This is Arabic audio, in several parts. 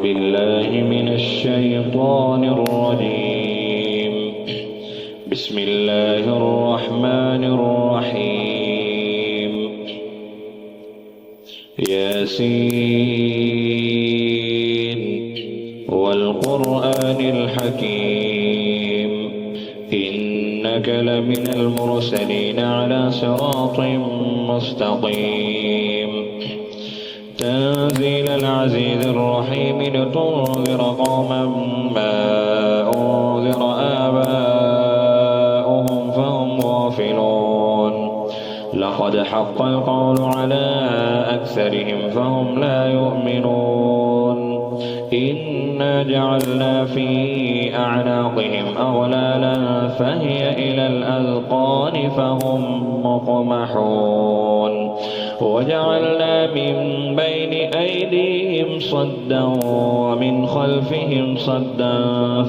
بالله من الشيطان الرجيم. بسم الله الرحمن الرحيم. ياسين والقرآن الحكيم إنك لمن المرسلين على صراط مستقيم. تنزيل العزيز الرحيم لتنذر قوما ما أنذر آباؤهم فهم غافلون. لقد حق القول على أكثرهم فهم لا يؤمنون. إنا جعلنا في أعناقهم أغلالا فهي إلى الأذقان فهم مقمحون. وجعلنا من بين أيديهم صدا ومن خلفهم صدا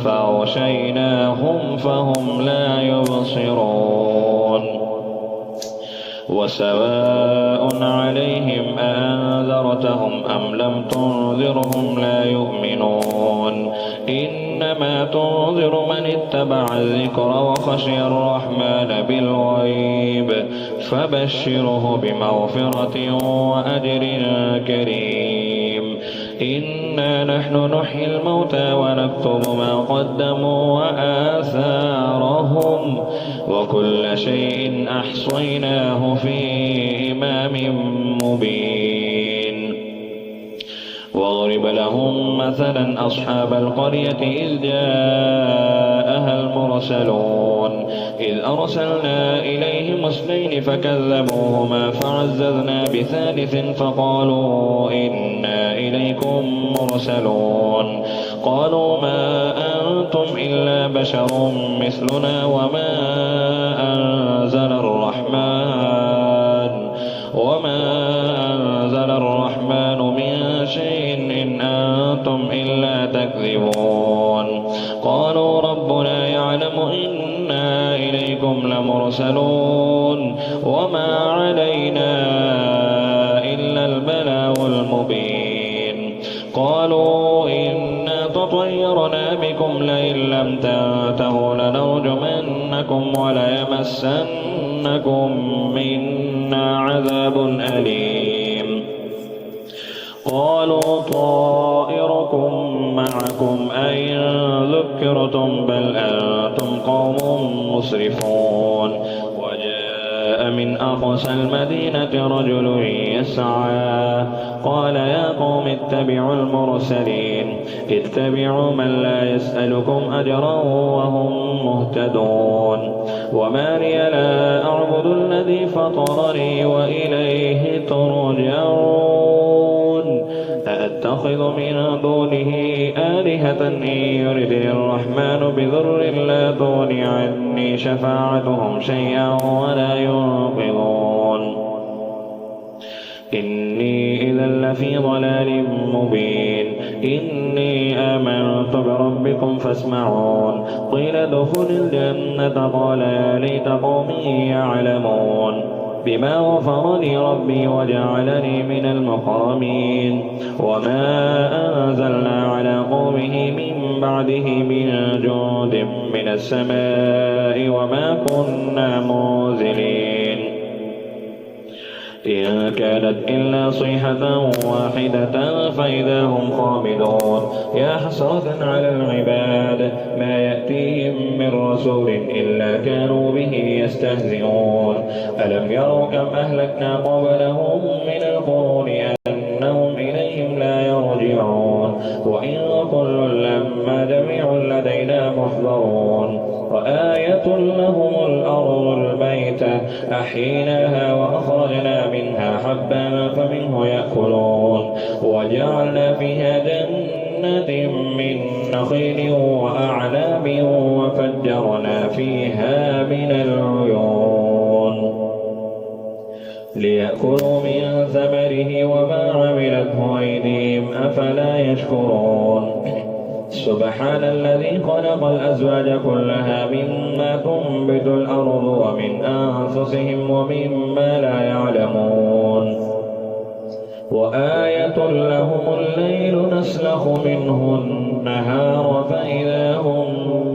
فأغشيناهم فهم لا يبصرون. وسواء عليهم أأنذرتهم أم لم تنذرهم لا يؤمنون. إنما تنذر من اتبع الذكر وخشي الرحمن بالغيب فبشره بمغفرة وأجر كريم. إنا نحن نحيي الموتى ونكتب ما قدموا وآثارهم وكل شيء أحصيناه في إمام مبين. واضرب لهم مثلا أصحاب القرية إذ جاءها المرسلون إذ أرسلنا إليهم اثنين فكذبوهما فعززنا بثالث فقالوا إنا إليكم مرسلون. قالوا ما أنتم إلا بشر مثلنا وما أنزل الرحمن من شيء إن أنتم إلا تكذبون. قالوا ربنا يعلم إنا إليكم لمرسلون وما علينا إلا البلاغ المبين. قالوا إنا تطيرنا بكم لئن لم تنتهوا لنرجمنكم وليمسنكم منا عذاب أليم. قالوا طائركم معكم أئن ذكرتم بل أنتم قوم مسرفون. وجاء من أقصى المدينة رجل يسعى قال يا قوم اتبعوا المرسلين اتبعوا من لا يسألكم أجرا وهم مهتدون. وما لي لا أعبد الذي فطرني وإليه ترجعون. أأتخذ من دونه آلهة إن يردني الرحمن بضر لا تغن عني شفاعتهم شيئا ولا ينقذون. إني إذا لفي ضلال مبين. إني آمنت بربكم فاسمعون. قيل ادخل الجنة قال يا ليت قومي يعلمون. بما غفر لي ربي وجعلني من المكرمين. وما أنزلنا على قومه من بعده من جند من السماء وما كنا منزلين. إن كانت إلا صيحة واحدة فإذا هم خامدون. يا حسرة على العباد ما يأتيهم من رسول إلا كانوا به يستهزئون. ألم يروا كم أهلكنا قبلهم من القرون أنهم إليهم لا يرجعون. وإن كل لما جميع لدينا محضرون. وآية لهم الأرض الميتة أحييناها وأخرجنا منها حبا فمنه يأكلون. وجعلنا فيها جنات من نخيل وأعناب وفجرنا فيها من العيون ليأكلوا من ثمره وما عملته أيديهم أفلا يشكرون. سبحان الذي خلق الأزواج كلها مما تنبت الأرض ومن أنفسهم ومما لا يعلمون. وآية لهم الليل نسلخ منه النهار فإذا هم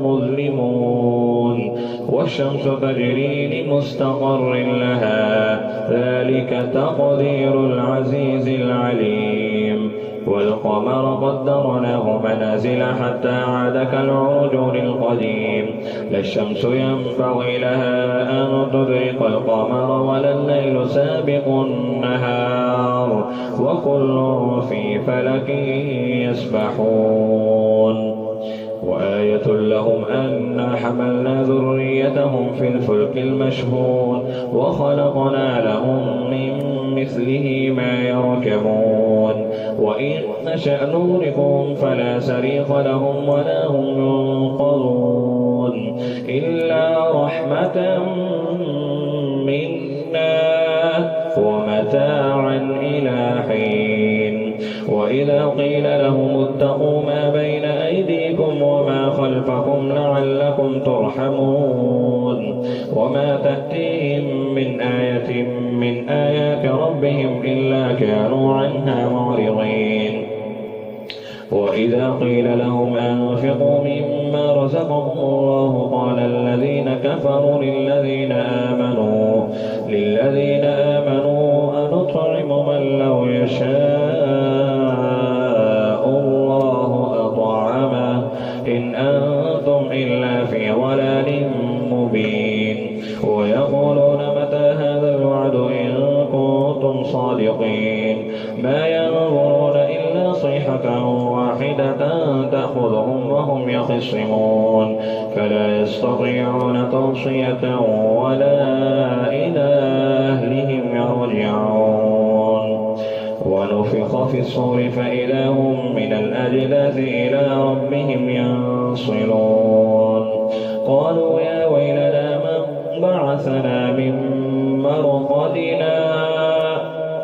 مظلمون والشمس تجري لمستقر لها ذلك تقدير العزيز العليم والقمر قدرناه منازل حتى عاد كالعرجون القديم لا الشمس ينبغي لها أن تدرك القمر ولا الليل سابق النهار وكل في فلك يسبحون وآية لهم أنا حملنا ذريتهم في الفلك المشحون وخلقنا لهم من مثله ما يركبون وإن نشأ نغرقهم فلا صريخ لهم ولا هم ينقذون إلا رحمة منا ومتاعا إلى حين وإذا قيل لهم اتقوا ما بين أيديكم وما خلفكم لعلكم ترحمون وما تأتيهم من آية من آيات ربهم إلا كانوا عنها معرضين وإذا قيل لهم أنفقوا مما رزقهم الله قال الذين كفروا للذين آمنوا أنطعم من لو يشاء الله أطعمه إن أنتم إلا في ضلال مبين ويقولون متى هذا الوعد إن كنتم صادقين ما ينظرون إلا صيحة واحدة تأخذهم وهم يخصمون فلا يستطيعون توصية ولا إلى أهلهم يرجعون ونفخ في الصور فإذا هم من الأجداث إلى ربهم ينصلون قالوا يا ويلنا من بعثنا من مرقدنا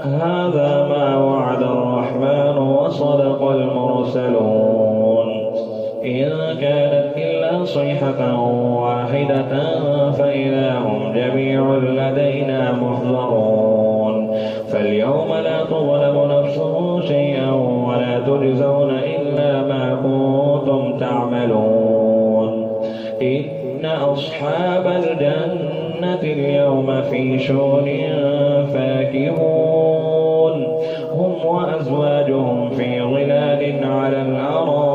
هذا ما وعد الرحمن وصدق المرسلون إن كانت إلا صيحة واحدة فإذا هم جميع لدينا محضرون فاليوم لا تظلم نفس شيئا ولا تجزون إلا ما كنتم تعملون إن أصحاب الجنة اليوم في شغل فاكهون هم وأزواجهم في ظلال على الأرائك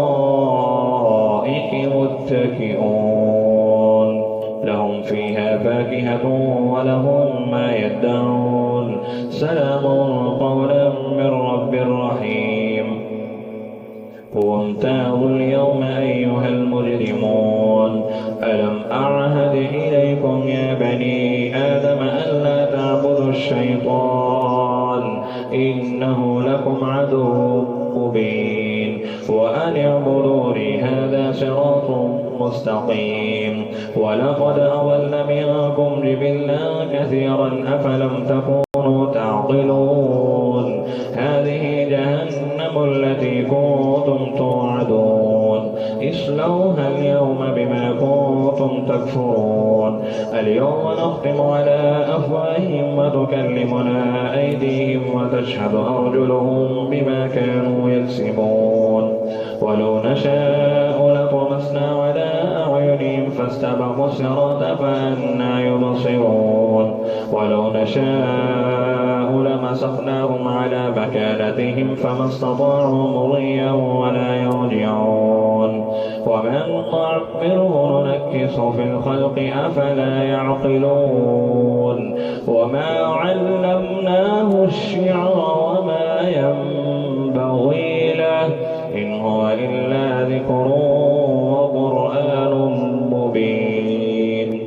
متكئون لهم فيها فاكهة ولهم ما يدعون سلام قولا من رب رحيم وامتازوا اليوم أيها المجرمون ألم أعهد إليكم يا بني آدم ألا تعبدوا الشيطان إنه لكم عدو مبين وأن اعبدوني هذا صراط مستقيم ولقد أضل منكم جبلا كثيرا أفلم تكونوا تعقلون هذه جهنم التي كنتم توعدون اصلوها اليوم بما كنتم تكفرون اليوم نختم على أفواههم وتكلمنا أيديهم وتشهد أرجلهم بما كانوا يكسبون ولو نشاء لطمسنا على أعينهم فاستبقوا الصراط فأنى يبصرون ولو نشاء لمسخناهم على مكانتهم فما استطاعوا مضيا ولا يرجعون ومن نعمره ننكسه في الخلق أفلا يعقلون وما علمناه الشعر وما ينبغي له إن هو إلا ذكر وقرآن مبين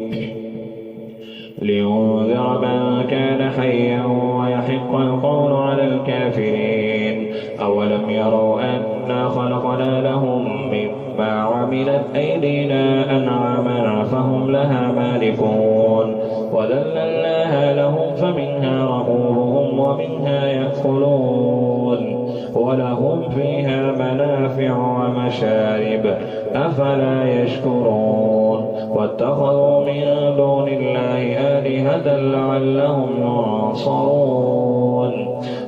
لينذر من كان حيا ويحق القول على الكافرين أولم يروا أنا خلقنا لهم مما عملت أيدينا أنعاما فهم لها مالكون وذللناها لهم فمنها ركوبهم ومنها يأكلون ولهم فيها منافع ومنافع ومشارب أفلا يشكرون واتخذوا من دون الله آلهة لعلهم ينصرون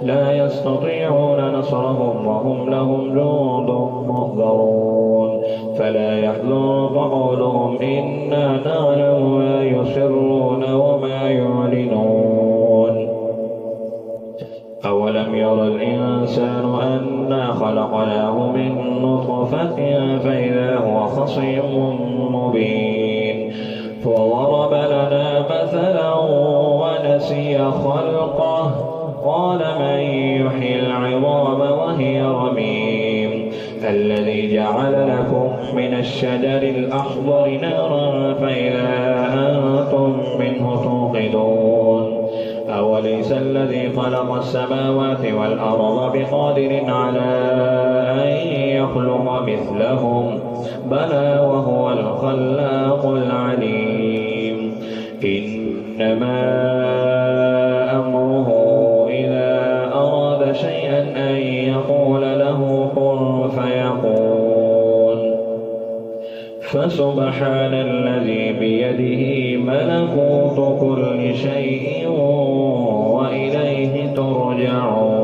لا يستطيعون نصرهم وهم لهم جند محضرون فلا يحزنك قولهم إنا نعلم ما يسرون وما يعلنون أولم ير الإنسان أنا خلقناه من نطفة فإذا هو خصيم مبين وضرب لنا مثلا ونسي خلقه قال من يحيي العظام وهي رميم الذي جعل لكم من الشجر الأخضر نارا فإذا أنتم منه توقدون أوليس الذي خلق السماوات والأرض بقادر على أن يخلق مثلهم بلى وهو الخلاق العليم إنما أمره إذا أراد شيئا أن يقول له كن فيكون فسبحان الذي بيده ملكوت كل شيء وإليه ترجعون